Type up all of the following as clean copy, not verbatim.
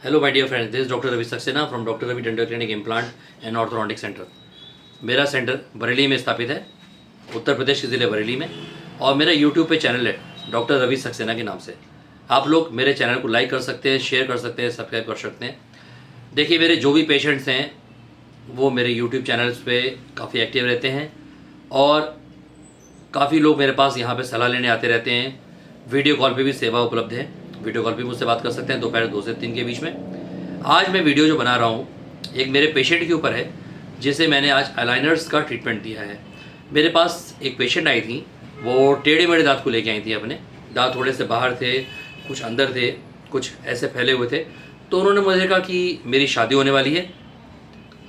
Hello my dear friends, this is doctor Ravi Saxena from doctor Ravi dental clinic implant and orthodontic centre. मेरा centre Bareilly में स्थापित है, उत्तर प्रदेश के ज़िले बरेली में। और मेरा यूट्यूब पे चैनल है डॉक्टर रवि सक्सेना के नाम से। आप लोग मेरे चैनल को लाइक कर सकते हैं, शेयर कर सकते हैं, सब्सक्राइब कर सकते हैं। देखिए, मेरे जो भी पेशेंट्स हैं वो मेरे यूट्यूब चैनल्स पे काफ़ी एक्टिव रहते हैं और काफ़ी लोग मेरे पास यहाँ पे सलाह लेने आते रहते हैं। वीडियो कॉल पे भी सेवा उपलब्ध है, वीडियो कॉल पे मुझसे बात कर सकते हैं दोपहर 2 से 3 के बीच में। आज मैं वीडियो जो बना रहा हूँ एक मेरे पेशेंट के ऊपर है, जिसे मैंने आज अलाइनर्स का ट्रीटमेंट दिया है। मेरे पास एक पेशेंट आई थी, वो टेढ़े मेढ़े दांत को लेके आई थी। अपने दांत थोड़े से बाहर थे, कुछ अंदर थे, कुछ ऐसे फैले हुए थे। तो उन्होंने मुझे कहा कि मेरी शादी होने वाली है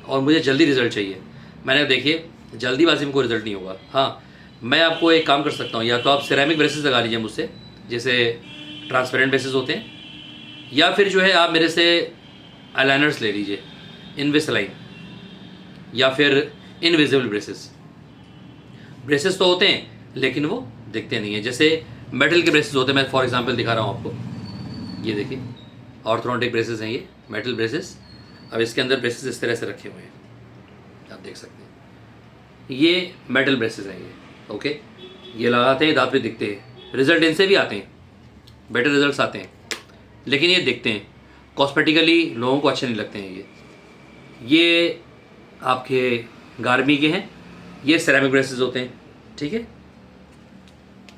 और मुझे जल्दी रिज़ल्ट चाहिए। मैंने देखिए, जल्दीबाजी में कोई रिज़ल्ट नहीं होगा। हाँ, मैं आपको एक काम कर सकता हूँ, या तो आप सिरेमिक ब्रेसेस लगा लीजिए मुझसे, जैसे ट्रांसपेरेंट ब्रेसेस होते हैं, या फिर जो है आप मेरे से अलाइनर्स ले लीजिए, इनविसलाइन या फिर इनविजिबल ब्रेसेस। ब्रेसेस तो होते हैं लेकिन वो दिखते नहीं है। जैसे मेटल के ब्रेसेस होते हैं, मैं फॉर एग्जांपल दिखा रहा हूँ आपको। ये देखिए, ऑर्थोडोंटिक ब्रेसेस हैं ये, मेटल ब्रेसेस। अब इसके अंदर ब्रेसेस इस तरह से रखे हुए हैं, आप देख सकते हैं। ये मेटल ब्रेसेस हैं ये, ओके। ये लगाते हैं, दांत पे दिखते हैं, रिजल्ट इनसे भी आते हैं, बेटर रिजल्ट्स आते हैं, लेकिन ये दिखते हैं, कॉस्मेटिकली लोगों को अच्छे नहीं लगते हैं। ये आपके गार्मी के हैं, ये सेरेमिक ब्रेसेस होते हैं, ठीक है।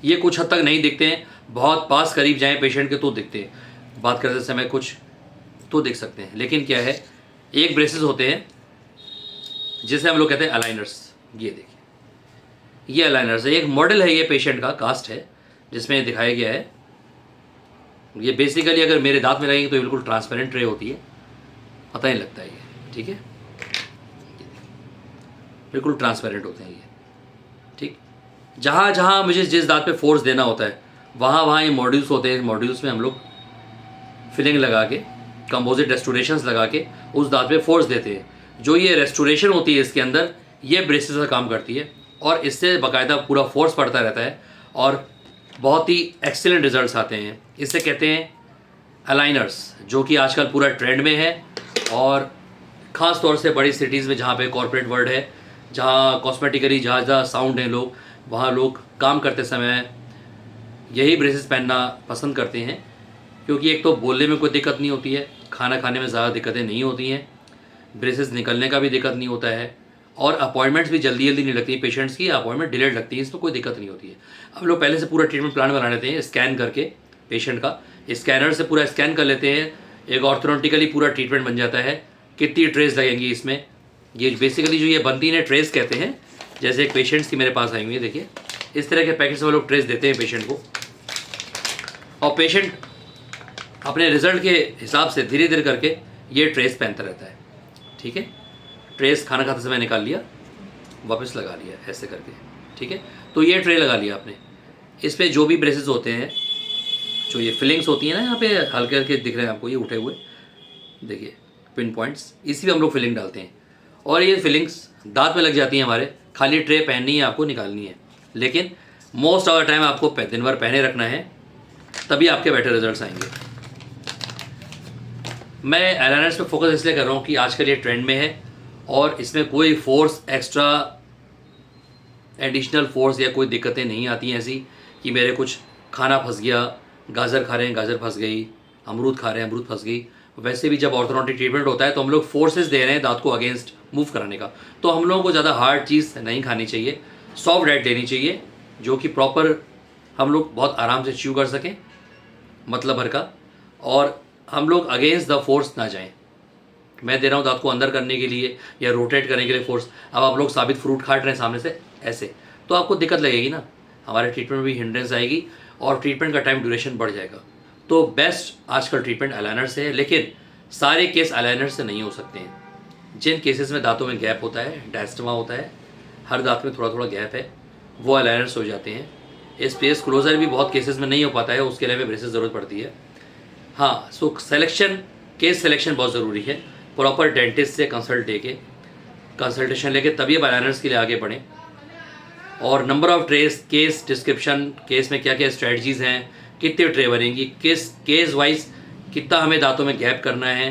ये कुछ हद तक नहीं दिखते हैं, बहुत पास करीब जाएं पेशेंट के तो दिखते हैं, बात करते समय कुछ तो दिख सकते हैं। लेकिन क्या है, एक ब्रेसेस होते हैं जिसे हम लोग कहते हैं अलाइनर्स। ये देखिए, ये अलाइनर्स है, एक मॉडल है, ये पेशेंट का कास्ट है जिसमें दिखाया गया है। ये बेसिकली अगर मेरे दांत में लगेंगे तो बिल्कुल ट्रांसपेरेंट ट्रे होती है, पता नहीं लगता है ये, ठीक है। बिल्कुल ट्रांसपेरेंट होते हैं ये, ठीक। जहाँ जहाँ मुझे जिस दांत पे फोर्स देना होता है वहाँ वहाँ ये मॉड्यूल्स होते हैं। मॉड्यूल्स में हम लोग फिलिंग लगा के, कंपोजिट रेस्टोरेशंस लगा के उस दांत पे फोर्स देते हैं। जो ये रेस्टोरेशन होती है इसके अंदर, ये ब्रेसेस का काम करती है और इससे बाकायदा पूरा फोर्स पड़ता रहता है और बहुत ही एक्सीलेंट रिजल्ट्स आते हैं। इसे कहते हैं अलाइनर्स, जो कि आजकल पूरा ट्रेंड में है। और ख़ास तौर से बड़ी सिटीज़ में जहाँ पे कॉर्पोरेट वर्ल्ड है, जहाँ कॉस्मेटिकली जहाँ ज़्यादा साउंड हैं लोग, वहाँ लोग काम करते समय यही ब्रेसेस पहनना पसंद करते हैं, क्योंकि एक तो बोलने में कोई दिक्कत नहीं होती है, खाना खाने में ज़्यादा दिक्कतें नहीं होती हैं, ब्रेसेस निकलने का भी दिक्कत नहीं होता है, और अपॉइंटमेंट्स भी जल्दी जल्दी नहीं लगती है। पेशेंट्स की अपॉइंटमेंट डिलेड लगती है, इसमें कोई दिक्कत नहीं होती है। हम लोग पहले से पूरा ट्रीटमेंट प्लान बना लेते हैं, स्कैन करके पेशेंट का, स्कैनर से पूरा स्कैन कर लेते हैं। एक ऑर्थोडोंटिकली पूरा ट्रीटमेंट बन जाता है, कितनी ट्रेस लगेंगी इसमें। ये बेसिकली जो ये बनती है ट्रेस कहते हैं। जैसे एक पेशेंट्स की मेरे पास आई हुई है, देखिए इस तरह के पैकेट्स में लोग ट्रेस देते हैं पेशेंट को, और पेशेंट अपने रिजल्ट के हिसाब से धीरे धीरे करके ये ट्रेस पहनता रहता है, ठीक है। ट्रेस खाना खाते समय निकाल लिया, वापस लगा लिया, ऐसे करके, ठीक है। तो ये ट्रे लगा लिया आपने, इस पर जो भी ब्रेसेस होते हैं, जो ये फिलिंग्स होती हैं ना, यहाँ पे हल्के हल्के दिख रहे हैं आपको, ये उठे हुए देखिए पिन पॉइंट्स, इसी पे हम लोग फिलिंग डालते हैं और ये फिलिंग्स दांत में लग जाती हैं हमारे। खाली ट्रे पहननी है, आपको निकालनी है, लेकिन मोस्ट ऑफ द टाइम आपको दिन भर पहने रखना है, तभी आपके बेटर रिजल्ट्स आएंगे। मैं अलाइनर्स पे फोकस इसलिए कर रहा हूँ कि आजकल ये ट्रेंड में है और इसमें कोई फोर्स, एक्स्ट्रा एडिशनल फोर्स या कोई दिक्कतें नहीं आती हैं ऐसी कि मेरे कुछ खाना फंस गया, गाजर खा रहे हैं गाजर फंस गई, अमरूद खा रहे हैं अमरूद फंस गई। वैसे भी जब ऑर्थोडोंटिक ट्रीटमेंट होता है तो हम लोग फोर्सेस दे रहे हैं दांत को अगेंस्ट मूव कराने का, तो हम लोगों को ज़्यादा हार्ड चीज़ नहीं खानी चाहिए, सॉफ्ट डाइट लेनी चाहिए, जो कि प्रॉपर हम लोग बहुत आराम से च्यू कर सकें, मतलब भर का, और हम लोग अगेंस्ट द फोर्स ना जाएं। मैं दे रहा हूँ दांत को अंदर करने के लिए या रोटेट करने के लिए फोर्स। अब आप लोग साबित फ्रूट काट रहे हैं सामने से ऐसे, तो आपको दिक्कत लगेगी ना, हमारे ट्रीटमेंट में भी हिंड्रेंस आएगी और ट्रीटमेंट का टाइम ड्यूरेशन बढ़ जाएगा। तो बेस्ट आजकल ट्रीटमेंट अलाइनर से है, लेकिन सारे केस अलाइनर से नहीं हो सकते हैं। जिन केसेस में दांतों में गैप होता है, डायस्टमा होता है, हर दांत में थोड़ा थोड़ा गैप है, वो अलाइनर से हो जाते हैं। स्पेस क्लोजर भी बहुत केसेस में नहीं हो पाता है, उसके लिए हमें ब्रेसेस ज़रूरत पड़ती है। हाँ, सो सिलेक्शन, केस सिलेक्शन बहुत ज़रूरी है। प्रॉपर डेंटिस्ट से कंसल्टेशन लेके तभी आप अलाइनर्स के लिए आगे बढ़ें। और number of trace, case description, case में क्या क्या स्ट्रेटजीज़ हैं, कितने ट्रे बनेंगी, किस केस वाइज कितना हमें दांतों में गैप करना है,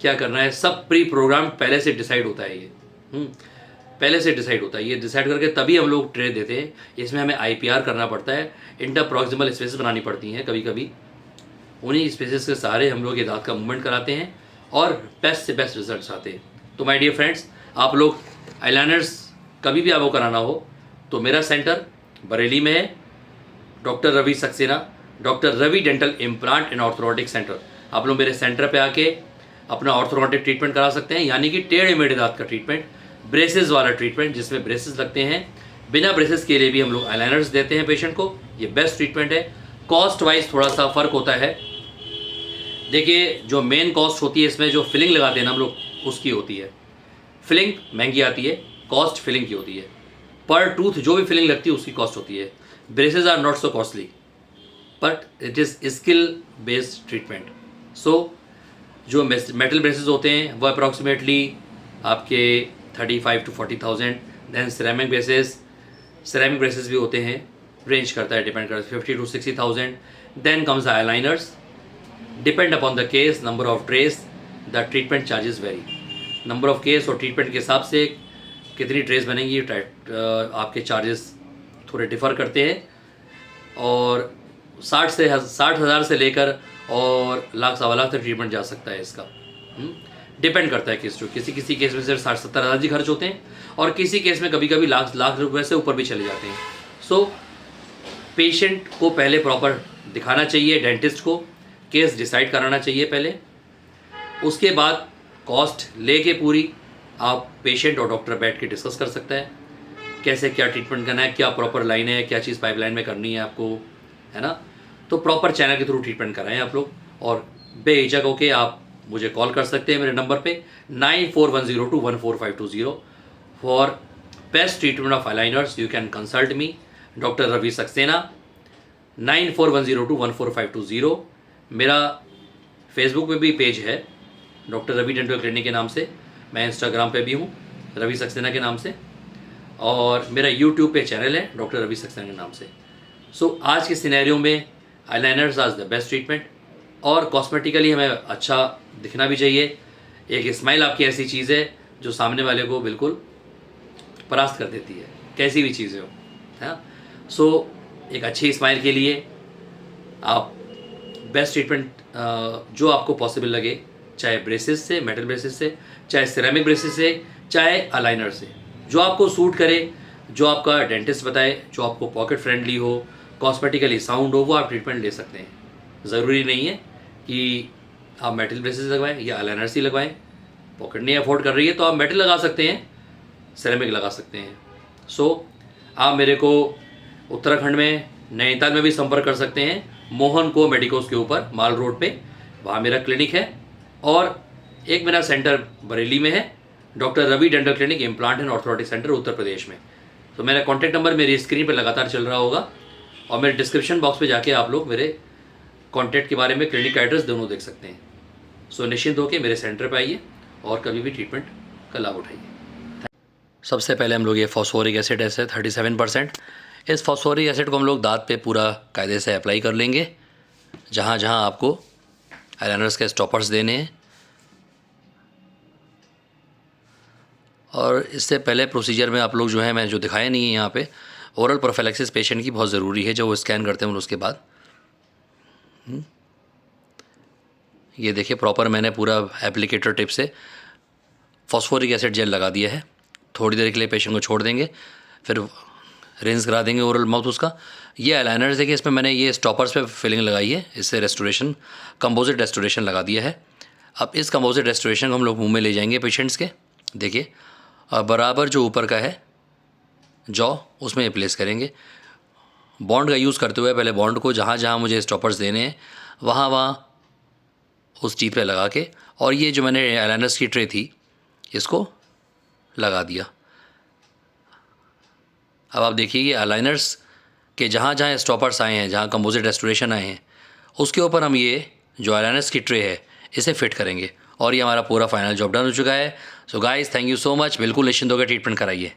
क्या करना है, सब प्री प्रोग्राम पहले से डिसाइड होता है ये। पहले से डिसाइड होता है, ये डिसाइड करके तभी हम लोग ट्रे देते हैं। इसमें हमें IPR करना पड़ता है, इंटर प्रॉक्सिमल स्पेसेस बनानी पड़ती हैं कभी कभी। उन्हीं स्पेसेस के सहारे हम लोग ये दांत का मूवमेंट कराते हैं और बेस्ट से बेस्ट रिजल्ट्स आते हैं। तो माय डियर फ्रेंड्स, आप लोग आईलाइनर्स कभी भी आपको कराना हो तो मेरा सेंटर बरेली में है, doctor Ravi Saxena, doctor Ravi dental implant and orthodontic centre. आप लोग मेरे सेंटर पे आके अपना ऑर्थोडोंटिक ट्रीटमेंट करा सकते हैं, यानी कि टेढ़े मेढ़े दांत का ट्रीटमेंट, ब्रेसेस वाला ट्रीटमेंट जिसमें ब्रेसेस लगते हैं। बिना ब्रेसेस के लिए भी हम लोग आईलाइनर्स देते हैं पेशेंट को। ये बेस्ट ट्रीटमेंट है। कॉस्ट वाइज थोड़ा सा फ़र्क होता है। देखिए, जो मेन कॉस्ट होती है इसमें जो फिलिंग लगाते हैं ना हम लोग, उसकी होती है। फिलिंग महंगी आती है, कॉस्ट फिलिंग की होती है। पर टूथ जो भी फिलिंग लगती है उसकी कॉस्ट होती है। Braces are not so costly but it is skill based treatment. So जो मेटल ब्रेसेस होते हैं वो अप्रॉक्सीमेटली आपके 35 to 40,000। दैन सिरेमिक ब्रेसेस भी होते हैं, रेंज करता है, डिपेंड करता है 50 to 60,000। Then comes aligners, depend upon the case, number of trays, the treatment charges vary. Number of case और ट्रीटमेंट के हिसाब से कितनी ट्रेस बनेंगी आपके चार्जेस थोड़े डिफ़र करते हैं। और 60,000 से लेकर और लाख सवा लाख तक ट्रीटमेंट जा सकता है इसका। डिपेंड करता है केस टू। किसी केस में सिर्फ 60-70 हज़ार ही खर्च होते हैं और किसी केस में कभी कभी लाख रुपए से ऊपर भी चले जाते हैं। सो पेशेंट को पहले प्रॉपर दिखाना चाहिए, डेंटिस्ट को केस डिसाइड कराना चाहिए पहले। उसके बाद कॉस्ट लेके पूरी आप पेशेंट और डॉक्टर बैठ के डिस्कस कर सकता है, कैसे क्या ट्रीटमेंट करना है, क्या प्रॉपर लाइन है, क्या चीज़ पाइपलाइन में करनी है आपको, है ना। तो प्रॉपर चैनल के थ्रू ट्रीटमेंट कराएं आप लोग। और बेहिचक होके आप मुझे कॉल कर सकते हैं मेरे नंबर पे 9410214520 for best treatment of aligners. You can consult me doctor Ravi Saxena 9410214520। मेरा फेसबुक पे भी पेज है डॉक्टर रवि डेंटल क्लिनिक के नाम से। मैं इंस्टाग्राम पे भी हूँ रवि सक्सेना के नाम से, और मेरा यूट्यूब पे चैनल है डॉक्टर रवि सक्सेना के नाम से। सो आज के सिनेरियो में aligners are the best treatment. और कॉस्मेटिकली हमें अच्छा दिखना भी चाहिए। एक स्माइल आपकी ऐसी चीज़ है जो सामने वाले को बिल्कुल परास्त कर देती है, कैसी भी चीज़ें हो, है। सो एक अच्छी स्माइल के लिए आप बेस्ट ट्रीटमेंट जो आपको पॉसिबल लगे, चाहे ब्रेसेस से, मेटल ब्रेसेस से, चाहे सिरेमिक ब्रेसेस से, चाहे अलाइनर से, जो आपको सूट करे, जो आपका डेंटिस्ट बताए, जो आपको पॉकेट फ्रेंडली हो, कॉस्मेटिकली साउंड हो, वो आप ट्रीटमेंट ले सकते हैं। ज़रूरी नहीं है कि आप मेटल ब्रेसेस लगवाएं या अलाइनर्स ही लगवाएं। पॉकेट नहीं अफोर्ड कर रही है तो आप मेटल लगा सकते हैं, सिरेमिक लगा सकते हैं। सो आप मेरे को उत्तराखंड में नैनीताल में भी संपर्क कर सकते हैं, मोहन को मेडिकोस के ऊपर माल रोड पे, वहाँ मेरा क्लिनिक है। और एक मेरा सेंटर बरेली में है, doctor Ravi dental clinic implant and orthodontic centre, Uttar Pradesh में। तो मेरा कॉन्टैक्ट नंबर मेरी स्क्रीन पर लगातार चल रहा होगा, और मेरे डिस्क्रिप्शन बॉक्स पे जाके आप लोग मेरे कॉन्टैक्ट के बारे में, क्लिनिक का एड्रेस दोनों देख सकते हैं। सो निश्चिंत होकर मेरे सेंटर पे आइए और कभी भी ट्रीटमेंट का लाभ उठाइए। सबसे पहले हम लोग ये फॉस्फोरिक एसिड है 37%। इस फॉस्फोरिक एसिड को हम लोग दांत पे पूरा कायदे से अप्लाई कर लेंगे, जहाँ जहाँ आपको आईलाइनर्स के स्टॉपर्स देने हैं। और इससे पहले प्रोसीजर में आप लोग जो है, मैं जो दिखाया नहीं है यहाँ पे, ओरल प्रोफिलैक्सिस पेशेंट की बहुत ज़रूरी है, जो वो स्कैन करते हैं उसके बाद। ये देखिए, प्रॉपर मैंने पूरा एप्लीकेटर टिप से फॉस्फोरिक एसिड जेल लगा दिया है। थोड़ी देर के लिए पेशेंट को छोड़ देंगे, फिर रिंस करा देंगे ओरल माउथ उसका। ये आईलाइनर देखिए, इसमें मैंने ये स्टॉपर्स पे फिलिंग लगाई है, इससे रेस्टोरेशन, कंपोजिट रेस्टोरेशन लगा दिया है। अब इस कंपोजिट रेस्टोरेशन को हम लोग मुंह में ले जाएंगे पेशेंट्स के। देखिए, और बराबर जो ऊपर का है जॉ, उसमें प्लेस करेंगे। बॉन्ड का यूज़ करते हुए पहले बॉन्ड को जहाँ जहाँ मुझे स्टॉपर्स देने हैं वहाँ उस टीथ पे लगा के, और ये जो मैंने आईलाइनर्स की ट्रे थी इसको लगा दिया। अब आप देखिए, ये आईलाइनर्स के जहाँ जहाँ स्टॉपर्स आए हैं, जहाँ कंपोजिट रेस्टोरेशन आए हैं, उसके ऊपर हम ये जो आईलाइनर्स की ट्रे है इसे फिट करेंगे, और ये हमारा पूरा फाइनल जॉब डन हो चुका है। So guys, thank you so much. बिल्कुल निश्चिंत होकर ट्रीटमेंट कराइए।